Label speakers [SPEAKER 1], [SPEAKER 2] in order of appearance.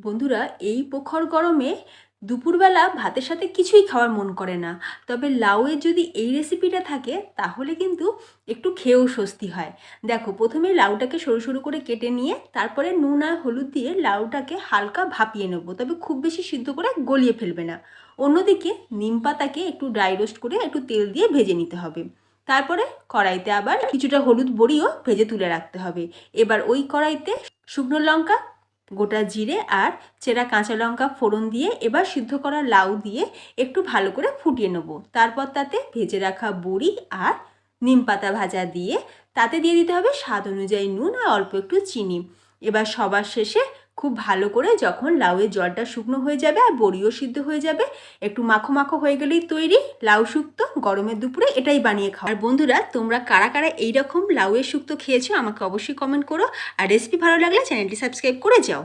[SPEAKER 1] বন্ধুরা, এই প্রখর গরমে দুপুরবেলা ভাতের সাথে কিছুই খাওয়ার মন করে না। তবে লাউয়ের যদি এই রেসিপিটা থাকে তাহলে কিন্তু একটু খেয়েও স্বস্তি হয়। দেখো, প্রথমে লাউটাকে সরু সরু করে কেটে নিয়ে তারপরে নুন আর হলুদ দিয়ে লাউটাকে হালকা ভাপিয়ে নেব, তবে খুব বেশি সিদ্ধ করে গলিয়ে ফেলবে না। অন্যদিকে নিম পাতাকে একটু ড্রাই রোস্ট করে একটু তেল দিয়ে ভেজে নিতে হবে। তারপরে কড়াইতে আবার কিছুটা হলুদ বড়িও ভেজে তুলে রাখতে হবে। এবার ওই কড়াইতে শুকনো লঙ্কা, গোটা জিরে আর চেরা কাঁচা লঙ্কা ফোড়ন দিয়ে এবার সিদ্ধ করা লাউ দিয়ে একটু ভালো করে ফুটিয়ে নেব। তারপর তাতে ভেজে রাখা বড়ি আর নিম পাতা ভাজা দিয়ে তাতে দিয়ে দিতে হবে স্বাদ অনুযায়ী নুন আর অল্প একটু চিনি। এবার সবার শেষে খুব ভালো করে যখন লাউয়ের জলটা শুকনো হয়ে যাবে আর বড়িও সিদ্ধ হয়ে যাবে, একটু মাখো মাখো হয়ে গেলেই তৈরি লাউ শুক্তো। গরমের দুপুরে এটাই বানিয়ে খাও। আর বন্ধুরা, তোমরা কারা কারা এইরকম লাউয়ের শুক্তো খেয়েছো আমাকে অবশ্যই কমেন্ট করো। আর রেসিপি ভালো লাগলে চ্যানেলটি সাবস্ক্রাইব করে যাও।